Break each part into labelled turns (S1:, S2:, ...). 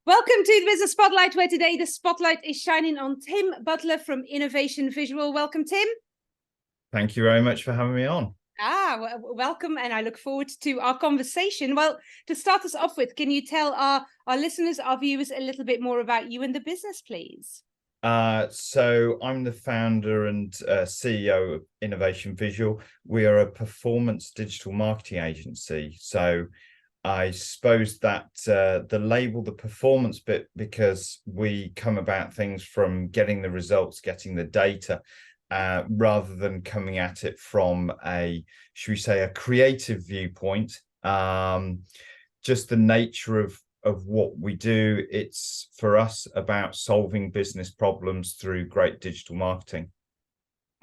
S1: Welcome to the Business Spotlight, where today the spotlight is shining on Tim Butler from Innovation Visual. Welcome, Tim.
S2: Thank you very much for having me on.
S1: Welcome, and I look forward to our conversation. Well, to start us off with, can you tell our listeners, our viewers, a little bit more about you and the business, please?
S2: So I'm the founder and CEO of Innovation Visual. We are a performance digital marketing agency. So I suppose that the label, the performance bit, because we come about things from getting the results, getting the data, rather than coming at it from a, should we say, a creative viewpoint. Just the nature of what we do, it's for us about solving business problems through great digital marketing.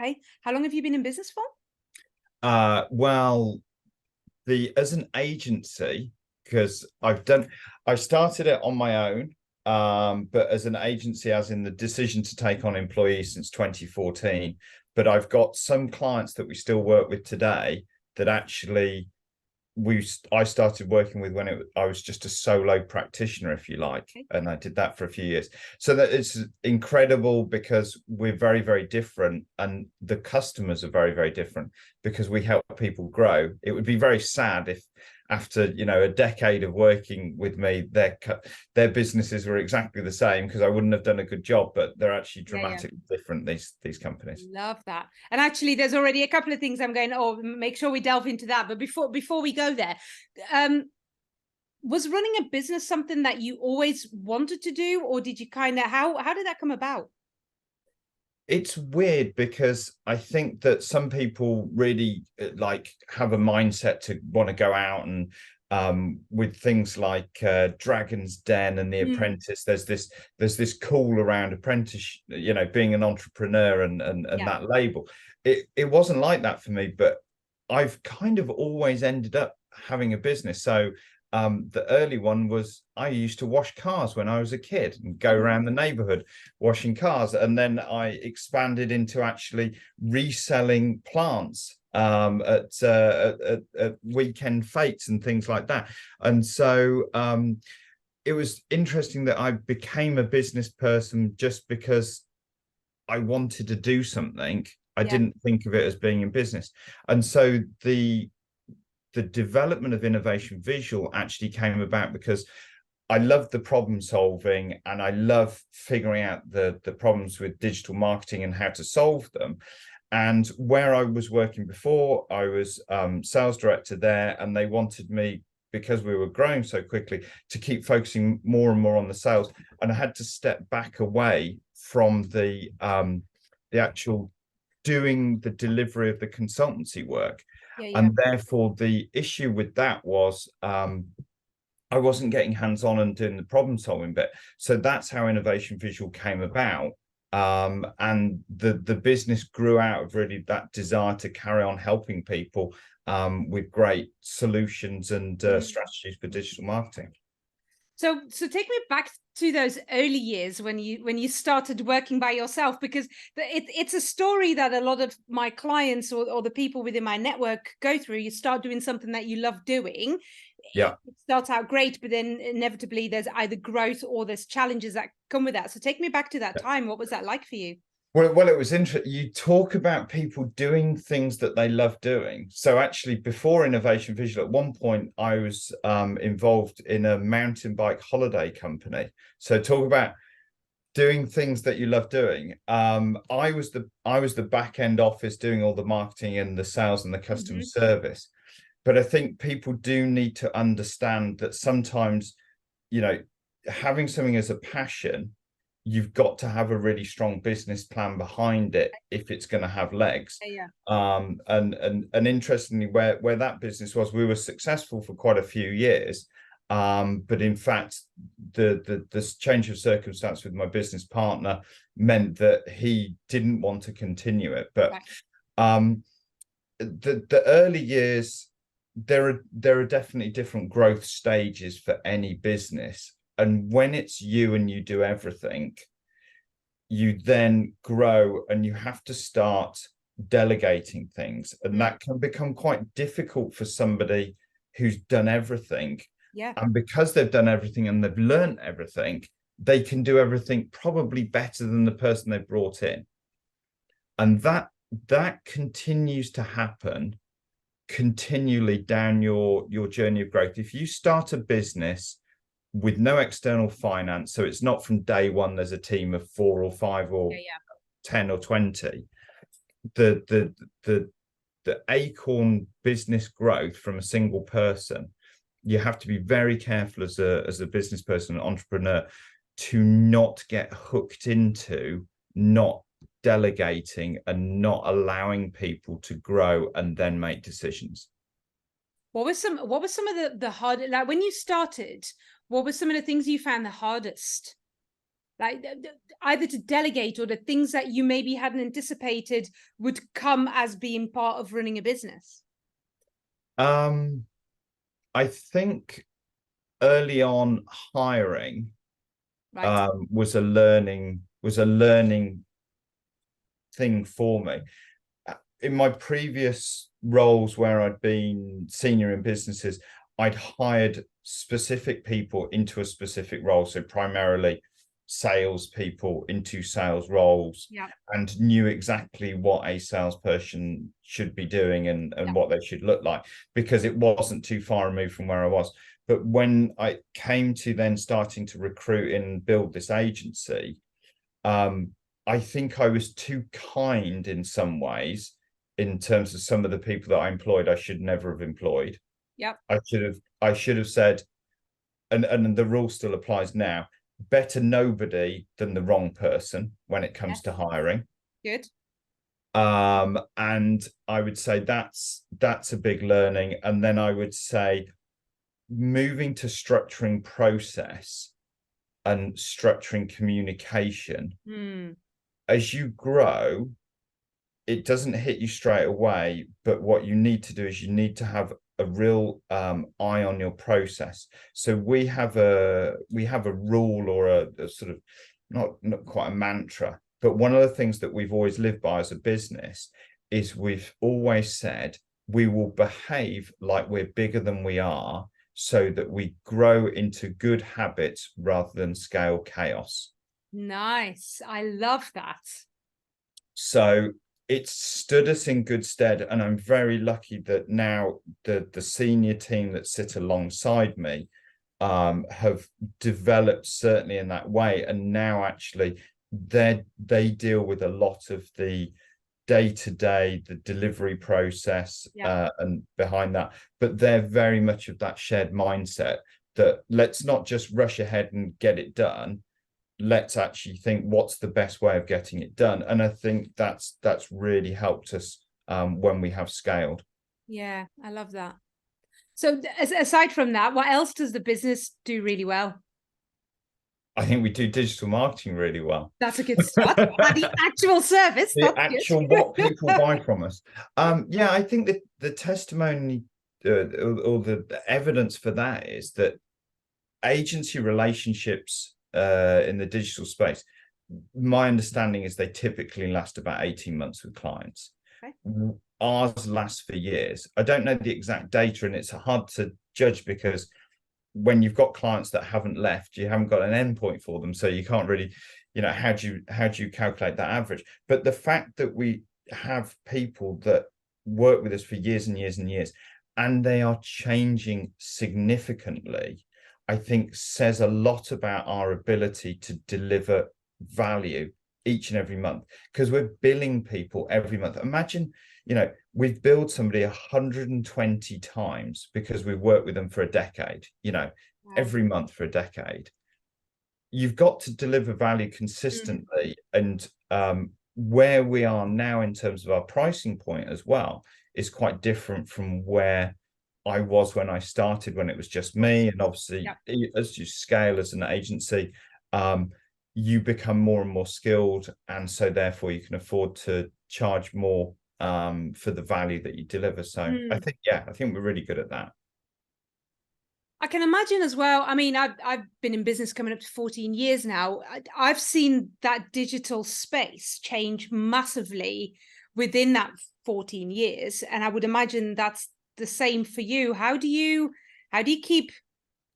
S1: Okay. How long have you been in business for?
S2: Well, as an agency, because I started it on my own, but as an agency, as in the decision to take on employees since 2014. But I've got some clients that we still work with today that actually I started working with when I was just a solo practitioner, if you like, and I did that for a few years. So that it's incredible because we're very, very different, and the customers are very, very different because we help people grow. It would be very sad if after a decade of working with me, their businesses were exactly the same, because I wouldn't have done a good job, but they're actually dramatically different, these companies.
S1: Love that. And actually there's already a couple of things I'm going to make sure we delve into that, but before we go there, was running a business something that you always wanted to do, or did you how did that come about?
S2: It's weird because I think that some people really have a mindset to want to go out and with things like Dragon's Den and The Apprentice, there's this call around apprentice, being an entrepreneur and that label. It wasn't like that for me, but I've kind of always ended up having a business. So the early one was I used to wash cars when I was a kid and go around the neighborhood washing cars. And then I expanded into actually reselling plants at weekend fetes and things like that. And so it was interesting that I became a business person just because I wanted to do something. I didn't think of it as being in business. And so the development of Innovation Visual actually came about because I love the problem solving, and I love figuring out the problems with digital marketing and how to solve them. And where I was working before, I was sales director there, and they wanted me, because we were growing so quickly, to keep focusing more and more on the sales. And I had to step back away from the actual doing the delivery of the consultancy work. And therefore the issue with that was I wasn't getting hands-on and doing the problem solving bit. So that's how Innovation Visual came about. And the business grew out of really that desire to carry on helping people with great solutions and strategies for digital marketing.
S1: So take me back to those early years when you started working by yourself, because it's a story that a lot of my clients or the people within my network go through. You start doing something that you love doing. It starts out great, but then inevitably there's either growth or there's challenges that come with that. So take me back to that time. What was that like for you?
S2: Well, it was interesting. You talk about people doing things that they love doing. So actually, before Innovation Visual, at one point, I was involved in a mountain bike holiday company. So talk about doing things that you love doing. I was the back end office doing all the marketing and the sales and the customer service. But I think people do need to understand that sometimes, having something as a passion, you've got to have a really strong business plan behind it if it's going to have legs. And interestingly, where that business was, we were successful for quite a few years. But in fact, the change of circumstance with my business partner meant that he didn't want to continue it. But the early years, there are definitely different growth stages for any business. And when it's you and you do everything, you then grow and you have to start delegating things. And that can become quite difficult for somebody who's done everything.
S1: Yeah.
S2: And because they've done everything and they've learned everything, they can do everything probably better than the person they brought in. And that continues to happen continually down your journey of growth. If you start a business with no external finance, so it's not from day one there's a team of 4 or 5 or 10 or 20, the acorn business growth from a single person, you have to be very careful as a business person, an entrepreneur, to not get hooked into not delegating and not allowing people to grow and then make decisions.
S1: What were some of the hard, like when you started, what were some of the things you found the hardest? Like either to delegate, or the things that you maybe hadn't anticipated would come as being part of running a business?
S2: I think early on hiring
S1: Right.
S2: was a learning thing for me. In my previous roles where I'd been senior in businesses, I'd hired specific people into a specific role. So primarily salespeople into sales roles,
S1: Yeah.
S2: and knew exactly what a salesperson should be doing and
S1: Yeah.
S2: what they should look like, because it wasn't too far removed from where I was. But when I came to then starting to recruit and build this agency, I think I was too kind in some ways in terms of some of the people that I employed. I should never have employed.
S1: Yep.
S2: I should have said, and the rule still applies now, better nobody than the wrong person when it comes
S1: Yes.
S2: to hiring.
S1: Good.
S2: And I would say that's a big learning. And then I would say moving to structuring process and structuring communication. As you grow, it doesn't hit you straight away, but what you need to do is you need to have a real eye on your process. So we have a rule, or a sort of not quite a mantra, but one of the things that we've always lived by as a business is we've always said we will behave like we're bigger than we are, so that we grow into good habits rather than scale chaos.
S1: Nice. I love that.
S2: So it's stood us in good stead, and I'm very lucky that now the senior team that sit alongside me have developed certainly in that way, and now actually they deal with a lot of the day-to-day, the delivery process, and behind that, but they're very much of that shared mindset that let's not just rush ahead and get it done. Let's actually think what's the best way of getting it done. And I think that's really helped us when we have scaled.
S1: Yeah, I love that. So aside from that, what else does the business do really well?
S2: I think we do digital marketing really well.
S1: That's a good start. The actual service,
S2: The
S1: that's
S2: actual
S1: good.
S2: what people buy from us. Yeah, I think that the testimony or the evidence for that is that agency relationships in the digital space, my understanding is they typically last about 18 months with clients. Okay. Ours lasts for years. I don't know the exact data, and it's hard to judge because when you've got clients that haven't left, you haven't got an endpoint for them, so you can't really, how do you calculate that average? But the fact that we have people that work with us for years and years and years, and they are changing significantly, I think says a lot about our ability to deliver value each and every month, because we're billing people every month. Imagine, we've billed somebody 120 times because we've worked with them for a decade, every month for a decade. You've got to deliver value consistently. And where we are now in terms of our pricing point as well is quite different from where I was when I started, when it was just me. And obviously, as you scale as an agency, you become more and more skilled, and so therefore you can afford to charge more for the value that you deliver. So I think we're really good at that.
S1: I can imagine as well. I mean, I've been in business coming up to 14 years now. I've seen that digital space change massively within that 14 years, and I would imagine that's the same for you. How do you keep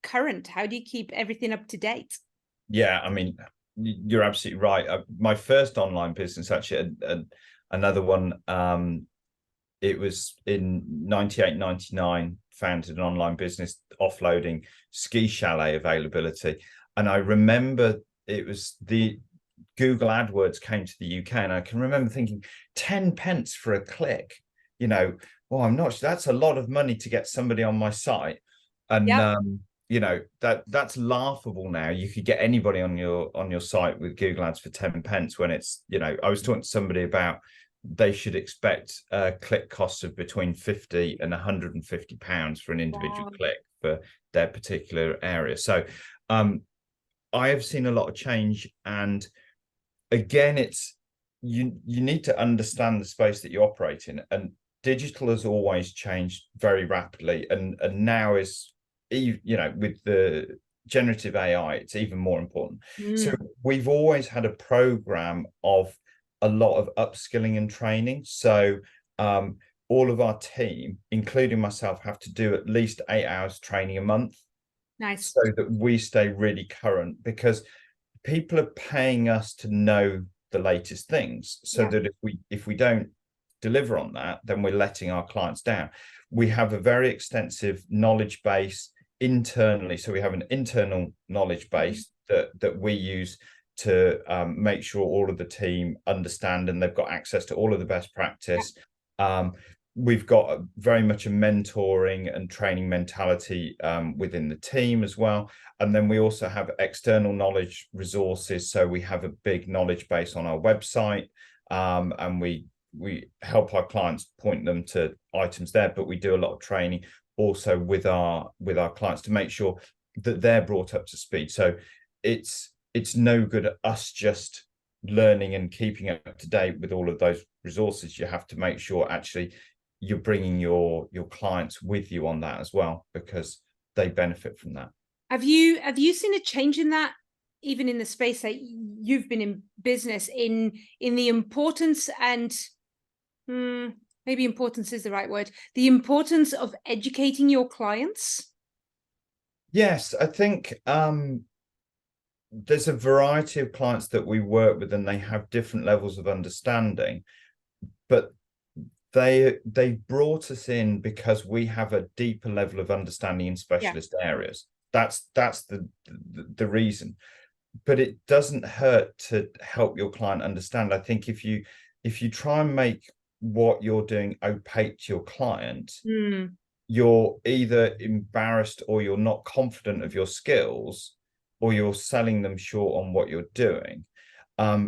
S1: current? How do you keep everything up to date?
S2: Yeah, I mean, you're absolutely right. My first online business, actually, another one, it was in 98, 99, founded an online business offloading ski chalet availability. And I remember it was the Google AdWords came to the UK, and I can remember thinking 10 pence for a click, you know, well, I'm not sure, that's a lot of money to get somebody on my site. And
S1: Yep.
S2: you know, that's laughable now. You could get anybody on your site with Google Ads for 10 pence, when it's, you know, I was talking to somebody about they should expect click costs of between 50 and 150 pounds for an individual
S1: Wow.
S2: click for their particular area. So I have seen a lot of change, and again, it's you need to understand the space that you operate in, and digital has always changed very rapidly, and now is, you know, with the generative AI, it's even more important. So we've always had a program of a lot of upskilling and training. So all of our team, including myself, have to do at least 8 hours training a month,
S1: Nice.
S2: so that we stay really current, because people are paying us to know the latest things, so
S1: Yeah.
S2: that if we don't deliver on that, then we're letting our clients down. We have a very extensive knowledge base internally, so we have an internal knowledge base that we use to make sure all of the team understand, and they've got access to all of the best
S1: Yeah.
S2: practice. We've got very much a mentoring and training mentality within the team as well. And then we also have external knowledge resources. So we have a big knowledge base on our website, and we help our clients point them to items there, but we do a lot of training also with our clients to make sure that they're brought up to speed. So it's no good at us just learning and keeping up to date with all of those resources. You have to make sure actually you're bringing your clients with you on that as well, because they benefit from that.
S1: Have you seen a change in that, even in the space that you've been in business, in the importance and maybe importance is the right word, the importance of educating your clients?
S2: Yes, I think there's a variety of clients that we work with, and they have different levels of understanding, but they brought us in because we have a deeper level of understanding in specialist areas. That's the reason. But it doesn't hurt to help your client understand. I think if you try and make what you're doing opaque to your client, you're either embarrassed, or you're not confident of your skills, or you're selling them short on what you're doing.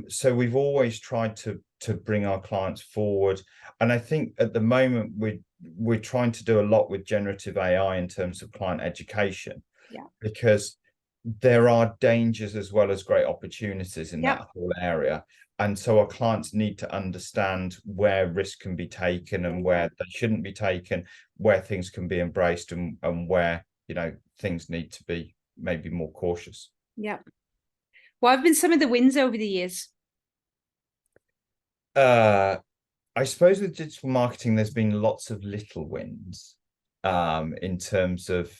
S2: So we've always tried to bring our clients forward. And I think at the moment we're trying to do a lot with generative AI in terms of client education, because there are dangers as well as great opportunities in that whole area. And so our clients need to understand where risk can be taken and where they shouldn't be taken, where things can be embraced, and where, you know, things need to be maybe more cautious.
S1: Yeah. What have been some of the wins over the years?
S2: I suppose with digital marketing, there's been lots of little wins, in terms of,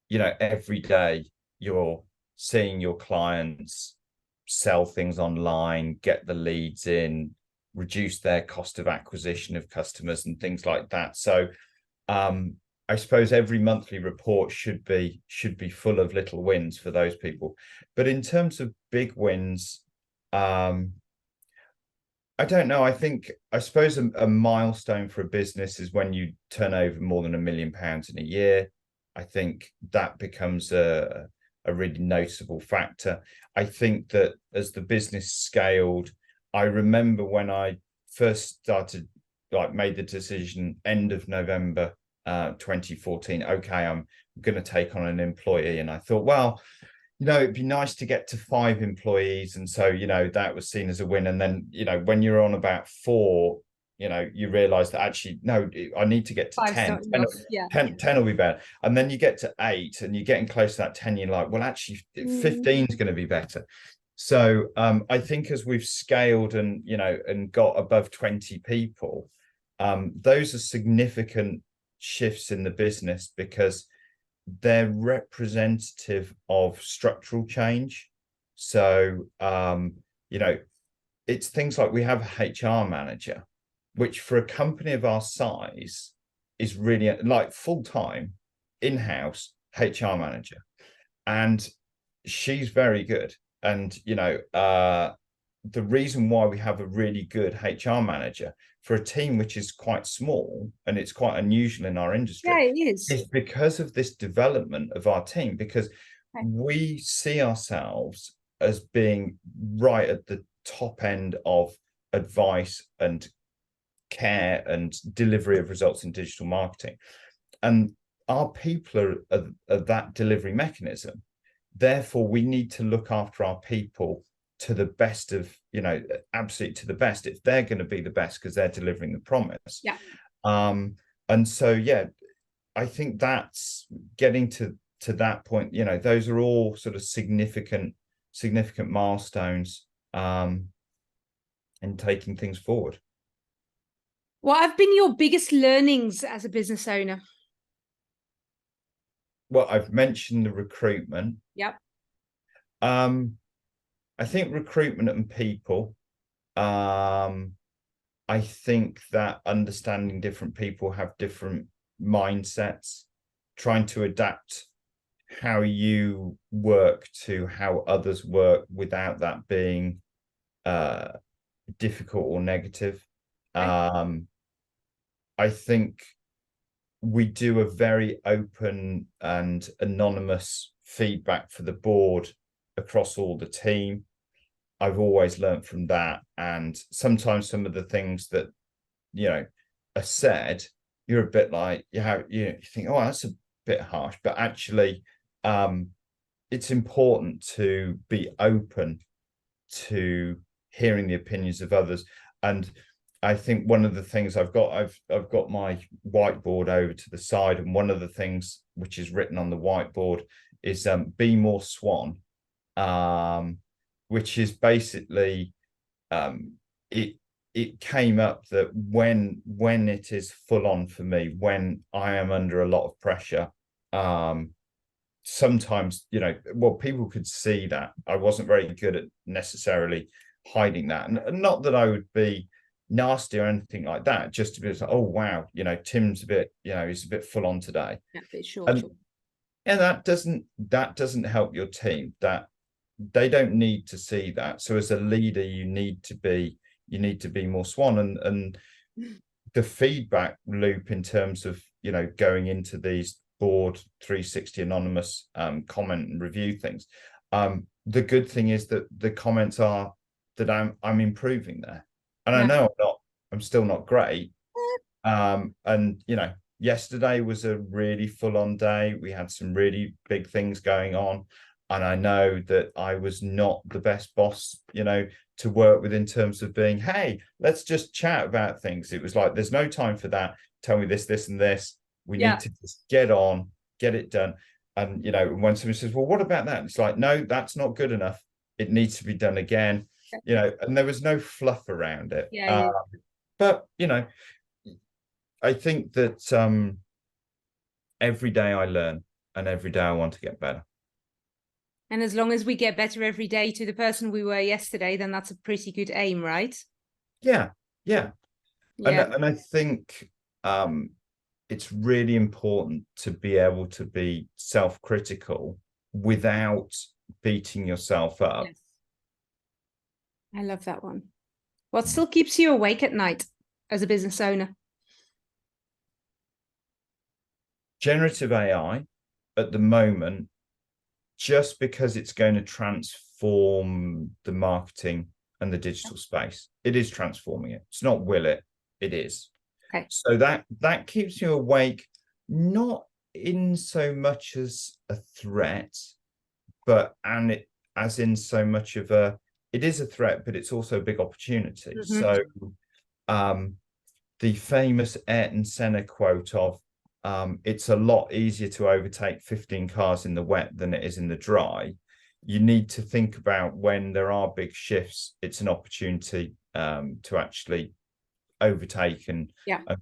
S2: you know, every day you're seeing your clients sell things online, get the leads in, reduce their cost of acquisition of customers and things like that. So I suppose every monthly report should be full of little wins for those people. But in terms of big wins, I don't know. I suppose a milestone for a business is when you turn over more than £1 million in a year. I think that becomes a really noticeable factor. I think that as the business scaled, I remember when I first started, like made the decision end of November 2014, okay, I'm going to take on an employee. And I thought, well, you know, it'd be nice to get to 5 employees. And so, you know, that was seen as a win. And then, you know, when you're on about 4, you know, you realize that actually, no, I need to get to 10. 10 will be better. And then you get to 8 and you're getting close to that 10. You're like, well, actually 15 is going to be better. So I think as we've scaled and, you know, and got above 20 people, those are significant shifts in the business, because they're representative of structural change. So, you know, it's things like we have a HR manager, which for a company of our size is really like full-time in-house HR manager. And she's very good. And, you know, the reason why we have a really good HR manager for a team which is quite small, and it's quite unusual in our industry,
S1: Yeah, it is.
S2: is because of this development of our team, because
S1: Okay.
S2: we see ourselves as being right at the top end of advice and care and delivery of results in digital marketing. And our people are that delivery mechanism. Therefore, we need to look after our people to the best of, you know, absolutely to the best if they're going to be the best because they're delivering the promise.
S1: Yeah.
S2: And so, yeah, I think that's getting to that point. You know, those are all sort of significant milestones in taking things forward.
S1: What have been your biggest learnings as a business owner?
S2: Well, I've mentioned the recruitment.
S1: Yep.
S2: I think recruitment and people. I think that understanding different people have different mindsets, trying to adapt how you work to how others work without that being difficult or negative.
S1: Okay.
S2: I think we do a very open and anonymous feedback for the board across all the team. I've always learned from that. And sometimes some of the things that, you know, are said, you're a bit like, you think, oh, that's a bit harsh. But actually, it's important to be open to hearing the opinions of others. And I think one of the things I've got my whiteboard over to the side, and one of the things which is written on the whiteboard is be more Swan, which is basically it came up that when it is full on for me, when I am under a lot of pressure, sometimes, you know, well, people could see that I wasn't very good at necessarily hiding that, and not that I would be nasty or anything like that, just to be like, oh wow, you know, Tim's a bit, you know, he's a bit full on today.
S1: Yeah, sure.
S2: And that doesn't help your team. That they don't need to see that. So as a leader, you need to be more Swan, and the feedback loop in terms of, you know, going into these board 360 anonymous comment and review things. The good thing is that the comments are that I'm improving there. And I know I'm still not great. And you know, yesterday was a really full-on day. We had some really big things going on. And I know that I was not the best boss, you know, to work with in terms of being, hey, let's just chat about things. It was like, there's no time for that. Tell me this, this, and this. We need to just get on, get it done. And, you know, when somebody says, well, what about that? It's like, no, that's not good enough. It needs to be done again, you know, and there was no fluff around it. But, you know, I think that every day I learn, and every day I want to get better.
S1: And as long as we get better every day to the person we were yesterday, then that's a pretty good aim, right?
S2: Yeah. And I think it's really important to be able to be self-critical without beating yourself up.
S1: Yes. I love that one. What still keeps you awake at night as a business owner?
S2: Generative AI at the moment, just because it's going to transform the marketing and the digital space. It is transforming it. It's not will it, it is.
S1: Okay.
S2: So that keeps you awake, not in so much as a threat, but as in so much of it is a threat, but it's also a big opportunity. So the famous Ayrton Senna quote of it's a lot easier to overtake 15 cars in the wet than it is in the dry. You need to think about when there are big shifts, it's an opportunity to actually overtake and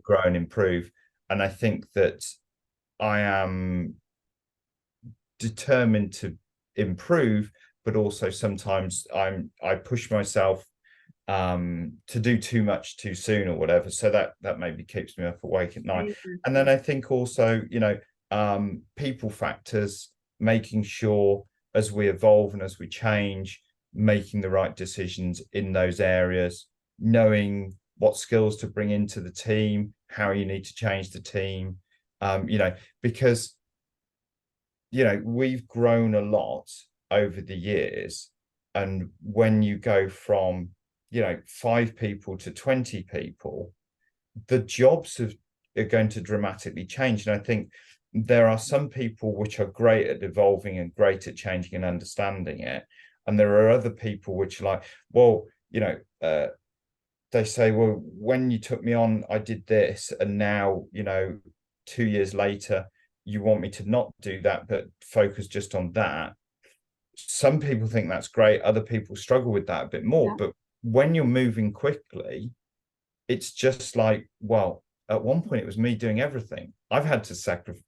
S2: grow and improve. And I think that I am determined to improve, but also sometimes I push myself to do too much too soon or whatever. So that maybe keeps me up awake at night. And then I think also, people factors, making sure as we evolve and as we change, making the right decisions in those areas, knowing what skills to bring into the team, how you need to change the team, because, we've grown a lot over the years. And when you go from, 5 people to 20 people, the jobs are going to dramatically change. And I think there are some people which are great at evolving and great at changing and understanding it. And there are other people which are like, well, they say, well, when you took me on, I did this. And now, 2 years later, you want me to not do that, but focus just on that. Some people think that's great. Other people struggle with that a bit more. Yeah. But when you're moving quickly, it's just like, well, at one point it was me doing everything. I've had to sacrifice,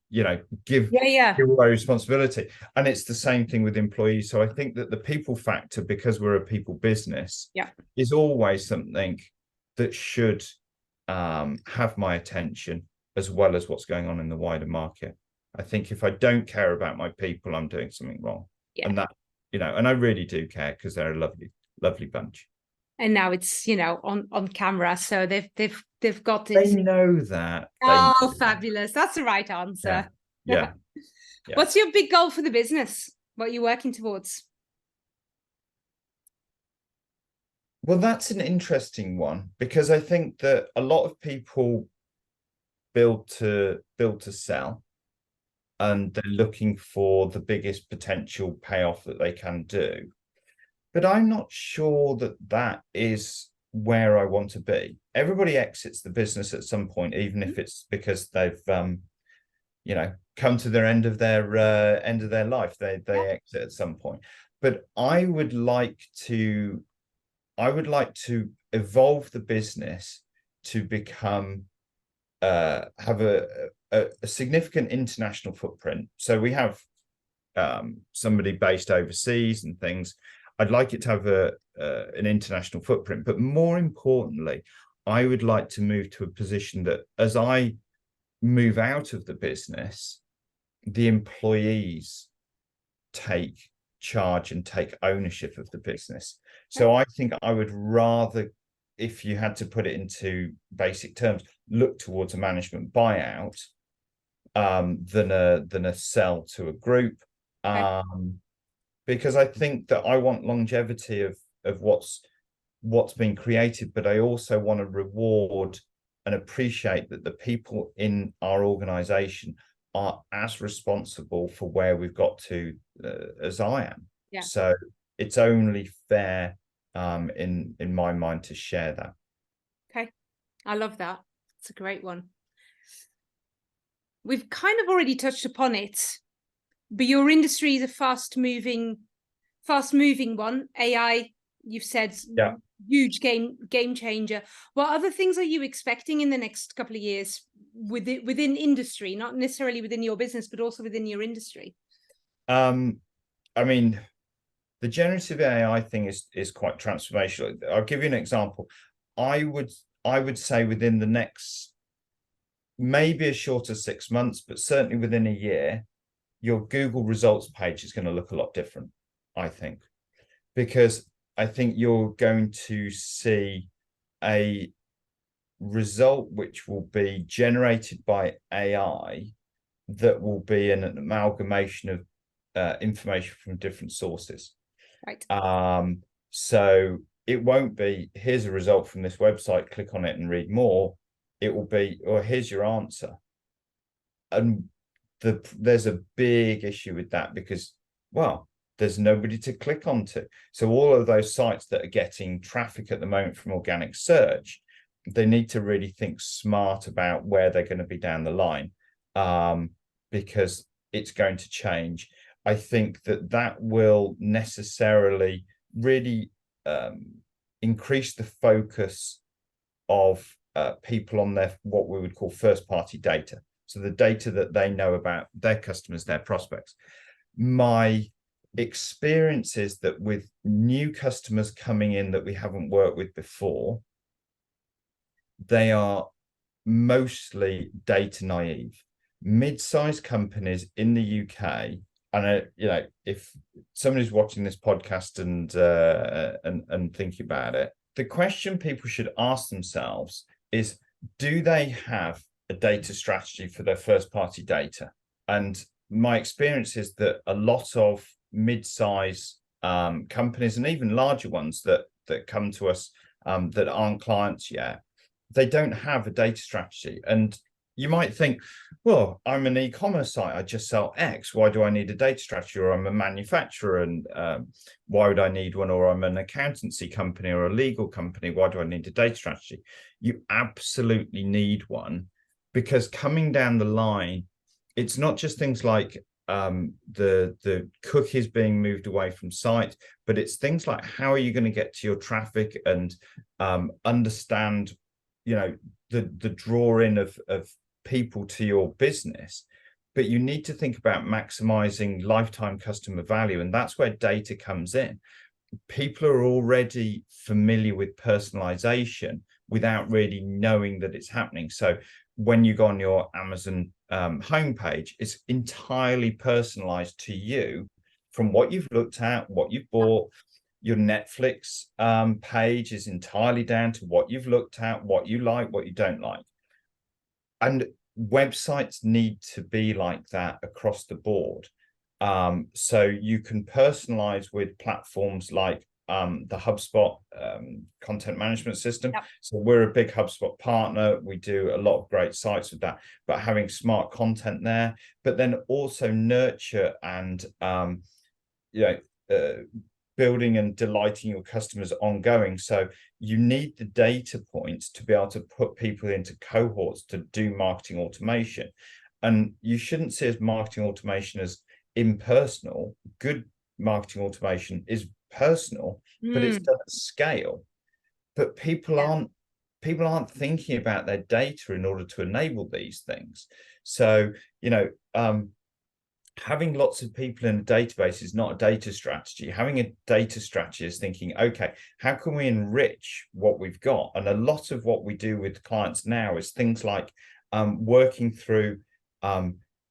S2: give away responsibility. And it's the same thing with employees. So I think that the people factor, because we're a people business, is always something that should have my attention, as well as what's going on in the wider market. I think if I don't care about my people, I'm doing something wrong. Yeah. And that, and I really do care, because they're a lovely, lovely bunch.
S1: And now it's, on camera. So they've got this.
S2: They know that.
S1: Fabulous. That's the right answer.
S2: Yeah.
S1: What's your big goal for the business? What are you working towards?
S2: Well, that's an interesting one, because I think that a lot of people build to sell, and they're looking for the biggest potential payoff that they can do. But I'm not sure that is where I want to be. Everybody exits the business at some point, even if it's because they've, come to their end of their life. They exit at some point. But I would like to evolve the business to become have a significant international footprint. So we have somebody based overseas and things. I'd like it to have an international footprint, but more importantly, I would like to move to a position that as I move out of the business, the employees take charge and take ownership of the business. So I think I would rather, if you had to put it into basic terms, look towards a management buyout than a sell to a group. Because I think that I want longevity of what's been created, but I also want to reward and appreciate that the people in our organization are as responsible for where we've got to as I am. Yeah. So it's only fair in my mind to share that.
S1: Okay, I love that. It's a great one. We've kind of already touched upon it, but your industry is a fast-moving one. AI, you've said, huge game changer. What other things are you expecting in the next couple of years within industry, not necessarily within your business, but also within your industry?
S2: I mean, the generative AI thing is quite transformational. I'll give you an example. I would say within the next, maybe as short as 6 months, but certainly within a year, your Google results page is going to look a lot different, I think, because I think you're going to see a result which will be generated by AI that will be an amalgamation of information from different sources.
S1: Right.
S2: So it won't be, here's a result from this website, click on it and read more. It will be, or here's your answer. And there's a big issue with that because, well, there's nobody to click onto. So all of those sites that are getting traffic at the moment from organic search, they need to really think smart about where they're going to be down the line, because it's going to change. I think that will necessarily really increase the focus of people on their, what we would call first party data. So the data that they know about their customers, their prospects. my experience is that with new customers coming in that we haven't worked with before, they are mostly data naive. Mid-sized companies in the UK, and if somebody's watching this podcast and thinking about it, the question people should ask themselves is, do they have a data strategy for their first-party data? And my experience is that a lot of mid-size companies, and even larger ones that come to us that aren't clients yet, they don't have a data strategy. And you might think, well, I'm an e-commerce site, I just sell X, why do I need a data strategy? Or I'm a manufacturer, and why would I need one? Or I'm an accountancy company or a legal company, why do I need a data strategy? You absolutely need one, because coming down the line, it's not just things like the cookies being moved away from site, but it's things like, how are you going to get to your traffic and understand the draw in of people to your business. But you need to think about maximizing lifetime customer value, and that's where data comes in. People are already familiar with personalization without really knowing that it's happening. So when you go on your Amazon homepage, it's entirely personalized to you from what you've looked at, what you've bought. Your Netflix page is entirely down to what you've looked at, what you like, what you don't like. And websites need to be like that across the board. So you can personalize with platforms like the HubSpot content management system.
S1: Yep.
S2: So we're a big HubSpot partner. We do a lot of great sites with that, but having smart content there, but then also nurture and building and delighting your customers ongoing. So you need the data points to be able to put people into cohorts to do marketing automation. And you shouldn't see as marketing automation as impersonal. Good marketing automation is personal, but it's done at scale. But people aren't thinking about their data in order to enable these things. So, having lots of people in a database is not a data strategy. Having a data strategy is thinking, okay, how can we enrich what we've got? And a lot of what we do with clients now is things like working through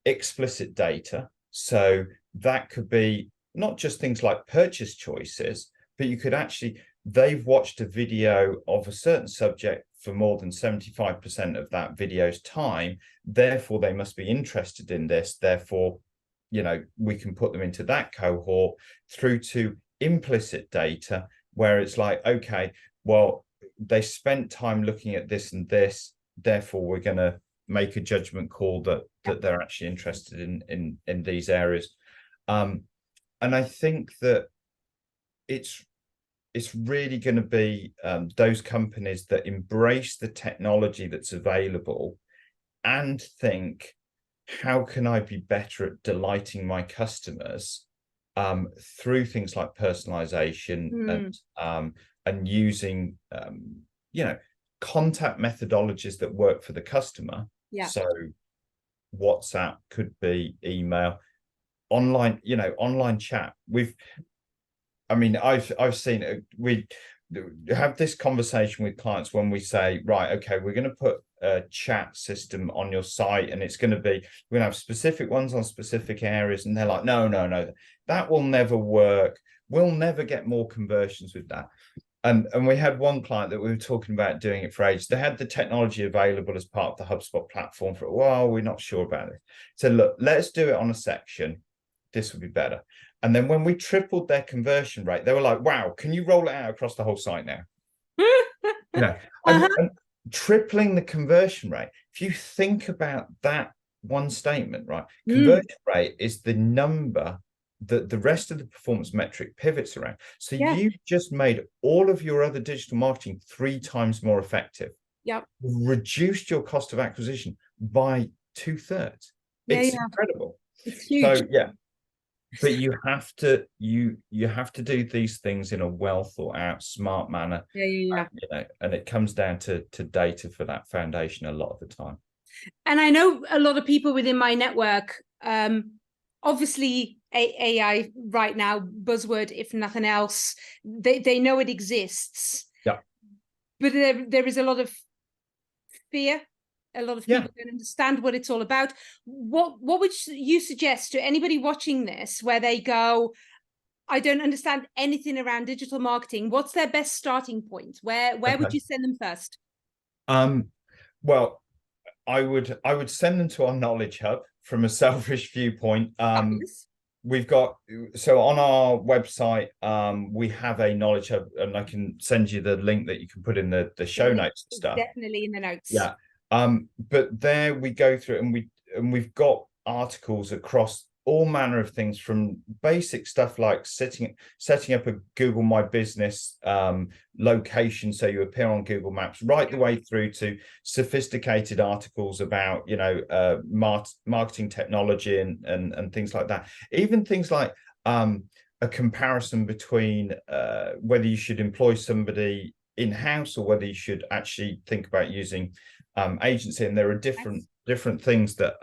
S2: explicit data. So that could be not just things like purchase choices, but you could actually, they've watched a video of a certain subject for more than 75% of that video's time. Therefore, they must be interested in this. Therefore, we can put them into that cohort, through to implicit data, where it's like, okay, well, they spent time looking at this and this, therefore we're going to make a judgment call that they're actually interested in these areas. And I think that it's really going to be those companies that embrace the technology that's available and think, how can I be better at delighting my customers through things like personalization and using contact methodologies that work for the customer.
S1: Yeah.
S2: So WhatsApp could be email, online chat. I've seen it. We have this conversation with clients when we say, right, okay, we're going to put a chat system on your site, and we're going to have specific ones on specific areas. And they're like, no, that will never work. We'll never get more conversions with that. And we had one client that we were talking about doing it for ages. They had the technology available as part of the HubSpot platform for a while. We're not sure about it. So look, let's do it on a section. This would be better. And then when we tripled their conversion rate, they were like, wow, can you roll it out across the whole site now? And tripling the conversion rate. If you think about that one statement, right? Conversion rate is the number that the rest of the performance metric pivots around. So you've just made all of your other digital marketing 3 times more effective.
S1: Yep.
S2: Reduced your cost of acquisition by 2/3. It's incredible.
S1: It's huge.
S2: So but you have to do these things in a well thought out, smart manner. And it comes down to data for that foundation a lot of the time.
S1: And I know a lot of people within my network, obviously AI right now, buzzword if nothing else. They know it exists.
S2: Yeah.
S1: But there is a lot of fear. A lot of people don't understand what it's all about. What would you suggest to anybody watching this where they go, I don't understand anything around digital marketing? What's their best starting point? Where would you send them first?
S2: Well, I would send them to our knowledge hub from a selfish viewpoint. We've got, so on our website, we have a knowledge hub, and I can send you the link that you can put in the show notes and stuff.
S1: Definitely in the notes.
S2: Yeah. But there we go through, and we've got articles across all manner of things, from basic stuff like setting up a Google My Business location so you appear on Google Maps, right the way through to sophisticated articles about, you know, marketing technology and things like that. Even things like a comparison between whether you should employ somebody in-house or whether you should actually think about using agency. And there are different things that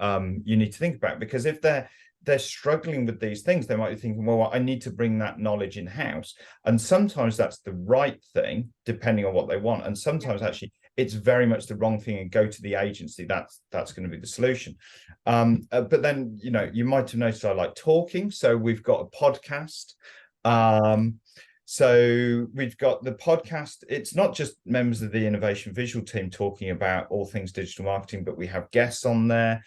S2: you need to think about, because if they're struggling with these things, they might be thinking, well, I need to bring that knowledge in-house. And sometimes that's the right thing, depending on what they want. And sometimes actually it's very much the wrong thing and go to the agency. That's going to be the solution. But then, you know, you might have noticed I like talking. So we've got a podcast. So we've got the podcast. It's not just members of the Innovation Visual team talking about all things digital marketing, but we have guests on there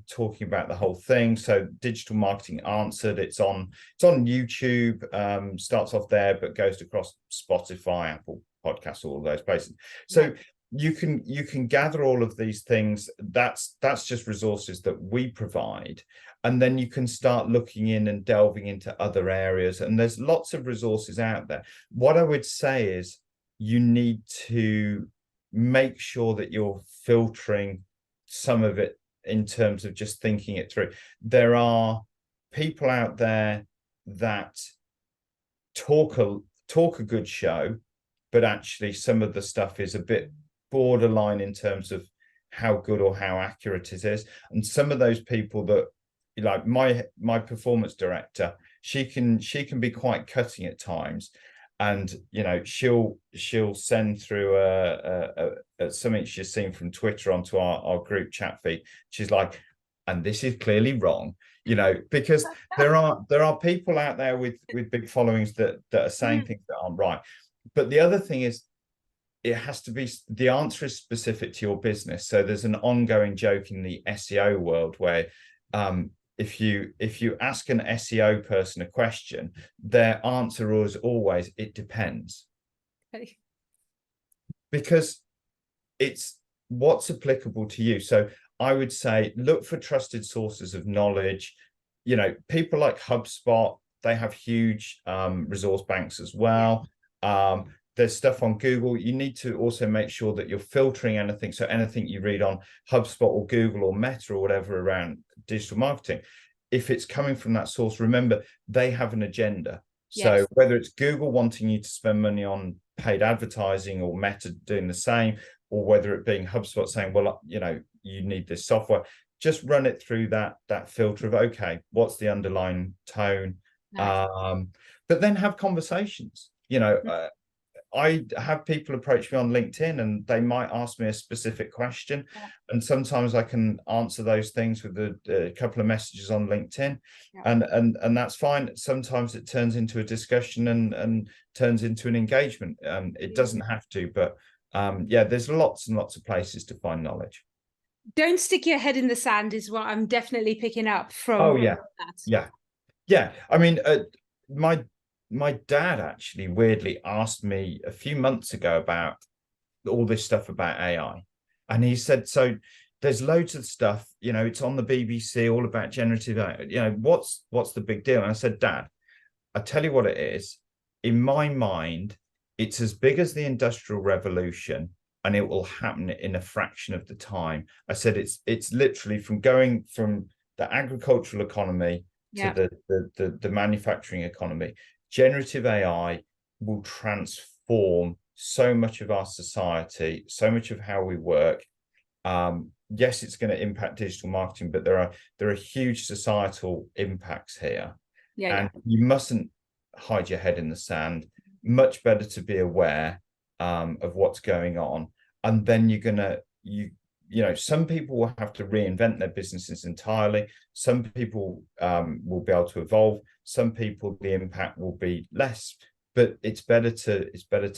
S2: talking about the whole thing. So Digital Marketing Answered, it's on YouTube, starts off there, but goes across Spotify, Apple Podcasts, all of those places. So you can gather all of these things. That's just resources that we provide. And then you can start looking in and delving into other areas. And there's lots of resources out there. What I would say is you need to make sure that you're filtering some of it in terms of just thinking it through. There are people out there that talk a good show, but actually some of the stuff is a bit borderline in terms of how good or how accurate it is. And some of those people that, like my performance director, she can be quite cutting at times, and you know, she'll send through something she's seen from Twitter onto our group chat feed. She's like, and this is clearly wrong, you know, because there are people out there with big followings that are saying things that aren't right. But the other thing is, it has to be, the answer is specific to your business. So there's an ongoing joke in the SEO world where if you ask an SEO person a question, their answer is always, it depends.
S1: Okay. Because
S2: it's what's applicable to you. So I would say, look for trusted sources of knowledge. You know, people like HubSpot, they have huge resource banks as well. There's stuff on Google. You need to also make sure that you're filtering anything. So anything you read on HubSpot or Google or Meta or whatever around digital marketing, if it's coming from that source, remember, they have an agenda. So whether it's Google wanting you to spend money on paid advertising, or Meta doing the same, or whether it being HubSpot saying, well, you know, you need this software, just run it through that filter of, okay, what's the underlying tone? But then have conversations. You know, I have people approach me on LinkedIn and they might ask me a specific question. And sometimes I can answer those things with a couple of messages on LinkedIn. And that's fine. Sometimes it turns into a discussion and turns into an engagement. It doesn't have to, but there's lots and lots of places to find knowledge.
S1: Don't stick your head in the sand is what I'm definitely picking up from.
S2: Oh, yeah. Yeah. I mean, my dad actually weirdly asked me a few months ago about all this stuff about AI. And he said, so there's loads of stuff, you know, it's on the BBC, all about generative AI. You know, what's the big deal? And I said, Dad, I tell you what it is. In my mind, it's as big as the Industrial Revolution, and it will happen in a fraction of the time. I said, it's literally from going from the agricultural economy to the manufacturing economy. Generative AI will transform so much of our society, so much of how we work. Yes, it's going to impact digital marketing, but there are huge societal impacts here.
S1: Yeah, yeah.
S2: and you mustn't hide your head in the sand. Much better to be aware of what's going on, and then you know, some people will have to reinvent their businesses entirely. Some people will be able to evolve. Some people, the impact will be less. But it's better to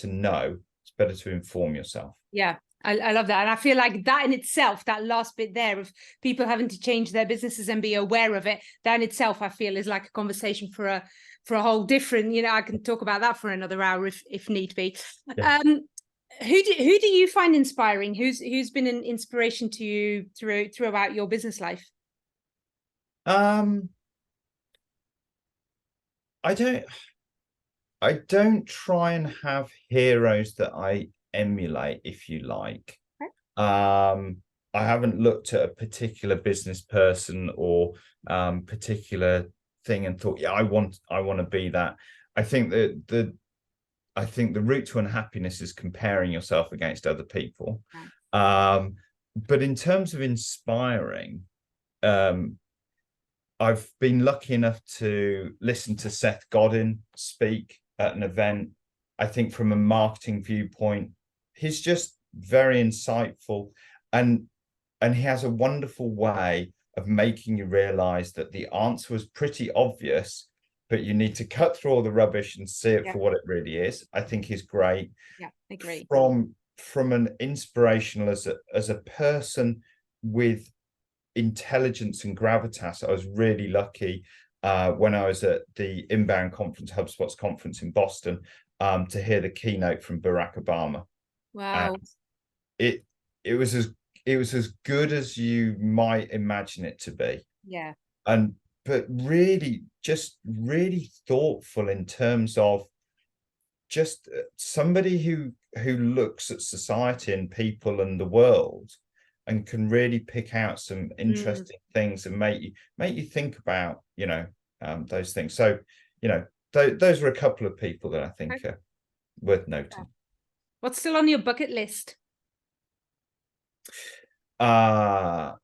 S2: know. It's better to inform yourself.
S1: Yeah, I love that. And I feel like that in itself, that last bit there of people having to change their businesses and be aware of it, that in itself, I feel is like a conversation for a whole different, you know, I can talk about that for another hour if need be.
S2: Yeah.
S1: Who do you find inspiring? Who's been an inspiration to you throughout your business life?
S2: Um, I don't try and have heroes that I emulate, if you like.
S1: Okay.
S2: I haven't looked at a particular business person or particular thing and thought, yeah, I want to be that. I think that the route to unhappiness is comparing yourself against other people. But in terms of inspiring, I've been lucky enough to listen to Seth Godin speak at an event. I think from a marketing viewpoint, he's just very insightful, and he has a wonderful way of making you realize that the answer was pretty obvious, but you need to cut through all the rubbish and see it for what it really is. I think he's great.
S1: Yeah, I agree.
S2: From an inspirational as a person with intelligence and gravitas, I was really lucky when I was at the Inbound Conference, HubSpot's conference in Boston, to hear the keynote from Barack Obama.
S1: Wow.
S2: And it was as good as you might imagine it to be.
S1: Yeah.
S2: But really, just really thoughtful in terms of just somebody who looks at society and people and the world and can really pick out some interesting things and make you think about, you know, those things. So, you know, those are a couple of people that I think are worth noting.
S1: What's still on your bucket list?
S2: I've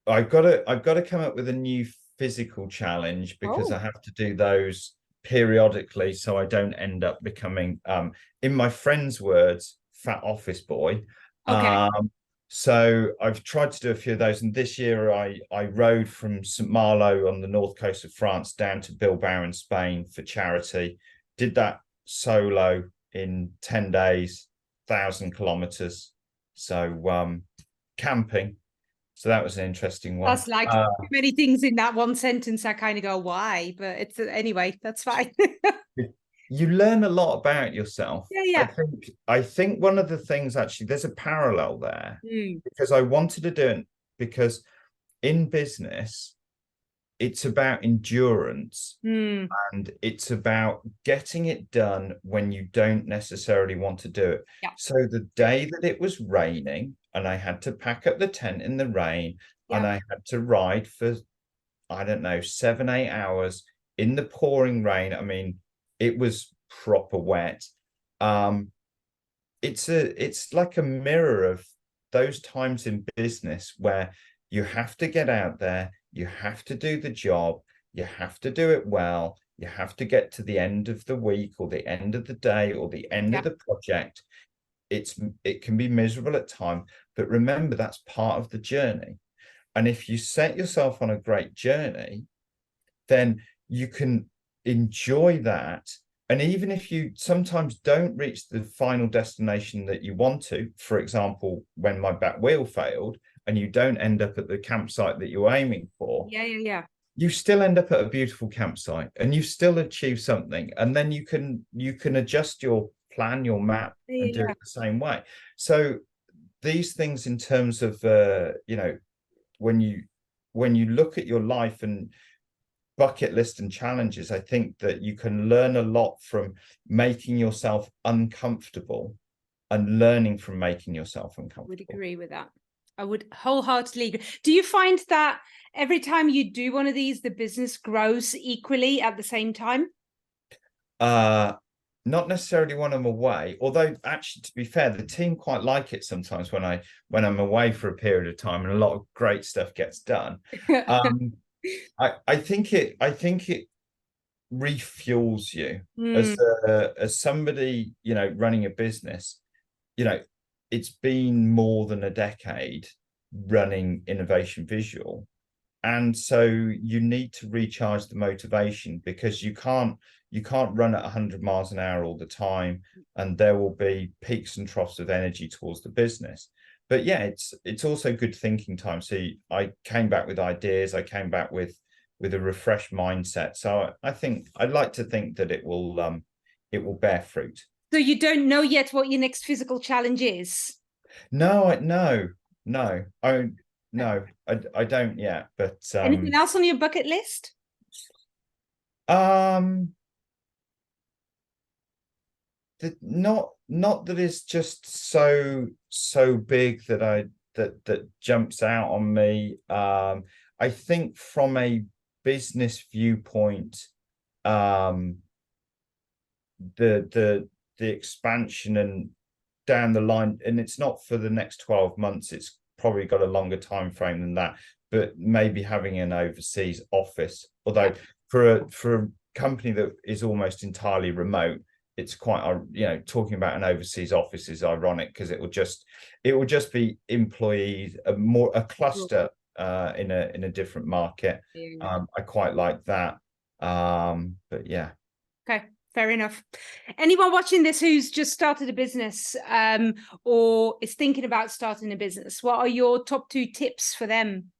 S2: got to come up with a new physical challenge, because I have to do those periodically so I don't end up becoming, in my friend's words, fat office boy.
S1: Okay.
S2: So I've tried to do a few of those, and this year I rode from St. Malo on the north coast of France down to Bilbao in Spain for charity. Did that solo in 10 days, 1,000 kilometers. So camping. So that was an interesting one.
S1: That's like too many things in that one sentence. I kind of go, why? But it's anyway, that's fine.
S2: You learn a lot about yourself.
S1: Yeah.
S2: I think one of the things, actually, there's a parallel there, because I wanted to do it, because in business, it's about endurance and it's about getting it done when you don't necessarily want to do it.
S1: Yeah.
S2: So the day that it was raining and I had to pack up the tent in the rain and I had to ride for, I don't know, 7-8 hours in the pouring rain. I mean, it was proper wet. It's like a mirror of those times in business where you have to get out there, you have to do the job, you have to do it well, you have to get to the end of the week or the end of the day or the end of the project. It can be miserable at times, but remember, that's part of the journey. And if you set yourself on a great journey, then you can enjoy that. And even if you sometimes don't reach the final destination that you want to, for example, when my back wheel failed and you don't end up at the campsite that you're aiming for, you still end up at a beautiful campsite and you still achieve something. And then you can adjust your plan, your map, and do it the same way. So these things, in terms of you know, when you look at your life and bucket list and challenges, I think that you can learn a lot from making yourself uncomfortable and learning from making yourself uncomfortable.
S1: I would agree with that. I would wholeheartedly agree. Do you find that every time you do one of these, the business grows equally at the same time?
S2: Not necessarily when I'm away, although actually, to be fair, the team quite like it sometimes when I'm away for a period of time and a lot of great stuff gets done. I think it refuels you
S1: Mm.
S2: as somebody, you know, running a business. You know, it's been more than a decade running Innovation Visual, and so you need to recharge the motivation, because you can't run at 100 miles an hour all the time, and there will be peaks and troughs of energy towards the business. But yeah, it's also good thinking time. So I came back with ideas, I came back with a refreshed mindset. So I think I'd like to think that it will bear fruit.
S1: So you don't know yet what your next physical challenge is?
S2: No,
S1: Okay.
S2: I don't yet. But
S1: Anything else on your bucket list?
S2: um not that it's just so big that that jumps out on me. I think from a business viewpoint, um the expansion and down the line, and it's not for the next 12 months, it's probably got a longer time frame than that, but maybe having an overseas office,
S1: Yeah.
S2: although for a company that is almost entirely remote, it's quite, you know, talking about an overseas office is ironic, because it will just be employees, a cluster in a different market.
S1: Yeah.
S2: I quite like that. But yeah.
S1: Okay, fair enough. Anyone watching this who's just started a business, or is thinking about starting a business, what are your top 2 tips for them?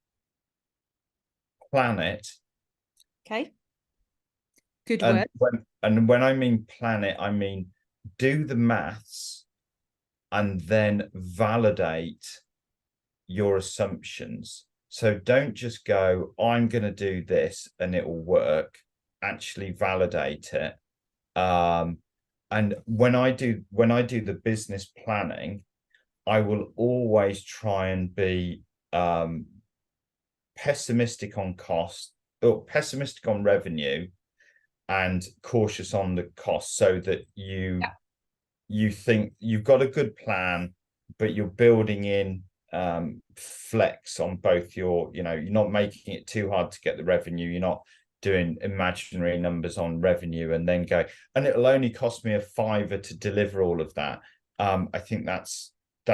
S2: Plan it.
S1: Okay, good
S2: And
S1: word.
S2: when I mean plan it, I mean do the maths and then validate your assumptions. So don't just go, I'm going to do this and it will work. Actually validate it. And when I do the business planning, I will always try and be pessimistic on cost, or pessimistic on revenue, and cautious on the cost, so that
S1: Yeah.
S2: you think you've got a good plan, but you're building in flex on both your, you know, you're not making it too hard to get the revenue, you're not doing imaginary numbers on revenue and then go, and it'll only cost me a fiver to deliver all of that. I think that's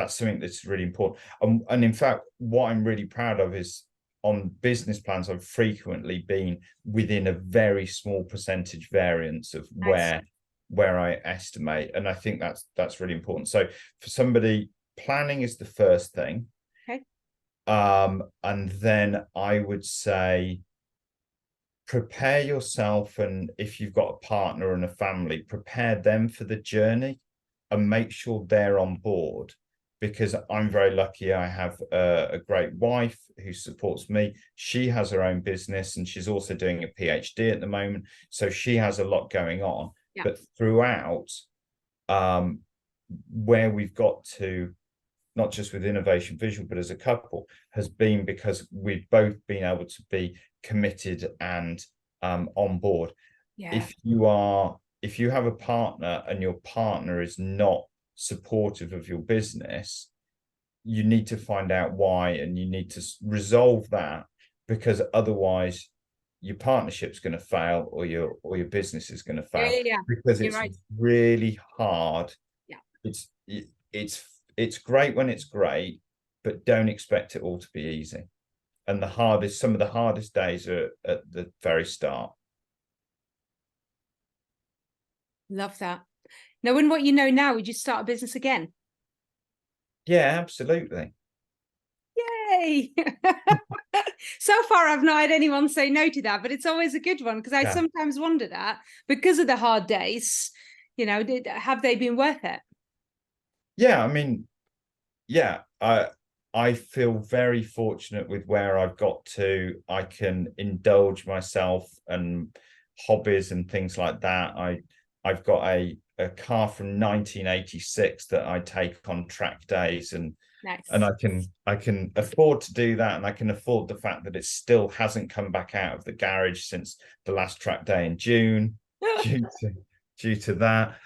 S2: something that's really important. And in fact, what I'm really proud of is, on business plans, I've frequently been within a very small percentage variance of
S1: Nice.
S2: where I estimate. And I think that's really important. So for somebody, planning is the first thing.
S1: Okay.
S2: And then I would say prepare yourself, and if you've got a partner and a family, prepare them for the journey and make sure they're on board, because I'm very lucky. I have a great wife who supports me. She has her own business and she's also doing a PhD at the moment, so she has a lot going on.
S1: Yeah.
S2: But throughout, where we've got to, not just with Innovation Visual, but as a couple, has been because we've both been able to be committed and on board.
S1: Yeah.
S2: If you have a partner and your partner is not supportive of your business, you need to find out why, and you need to resolve that, because otherwise your partnership's going to fail, or your business is going to
S1: Yeah.
S2: fail,
S1: Yeah. Yeah.
S2: because
S1: You're
S2: it's
S1: right.
S2: really hard.
S1: Yeah.
S2: it's it's great when it's great, but don't expect it all to be easy. And some of the hardest days are at the very start.
S1: Love that. Knowing what you know now, would you start a business again?
S2: Yeah, absolutely.
S1: Yay! So far, I've not had anyone say no to that, but it's always a good one, because I
S2: Yeah.
S1: sometimes wonder that, because of the hard days, you know, have they been worth it?
S2: Yeah, I mean, yeah, I feel very fortunate with where I've got to. I can indulge myself and hobbies and things like that. I've got a car from 1986 that I take on track days, and
S1: Nice.
S2: I can afford to do that, and I can afford the fact that it still hasn't come back out of the garage since the last track day in June, due to that.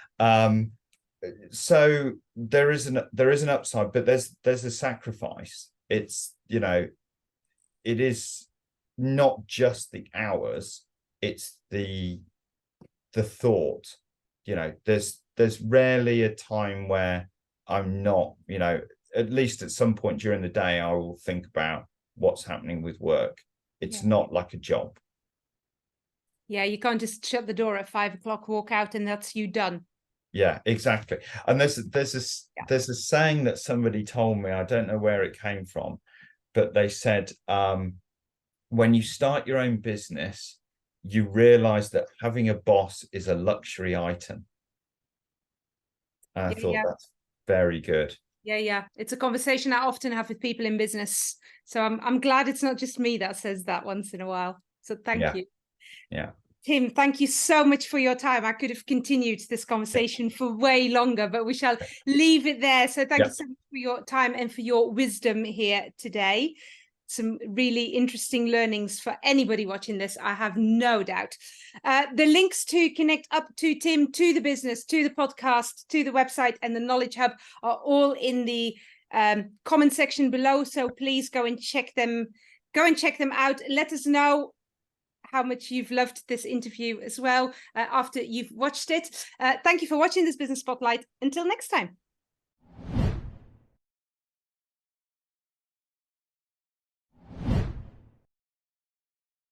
S2: So there is an upside, but there's a sacrifice. It's, you know, it is not just the hours, it's the thought. You know, there's rarely a time where I'm not, you know, at least at some point during the day, I will think about what's happening with work. It's not like a job.
S1: Yeah, you can't just shut the door at 5 o'clock, walk out, and that's you done.
S2: Yeah, exactly. And there's a saying that somebody told me, I don't know where it came from, but they said, when you start your own business, you realize that having a boss is a luxury item. And I thought that's very good.
S1: Yeah. It's a conversation I often have with people in business. So I'm glad it's not just me that says that once in a while. So thank you.
S2: Yeah.
S1: Tim, thank you so much for your time. I could have continued this conversation for way longer, but we shall leave it there. So thank you so much for your time and for your wisdom here today. Some really interesting learnings for anybody watching this, I have no doubt. The links to connect up to Tim, to the business, to the podcast, to the website and the Knowledge Hub are all in the comment section below. So please go and check them out. Let us know how much you've loved this interview as well after you've watched it. Thank you for watching this Business Spotlight. Until next time.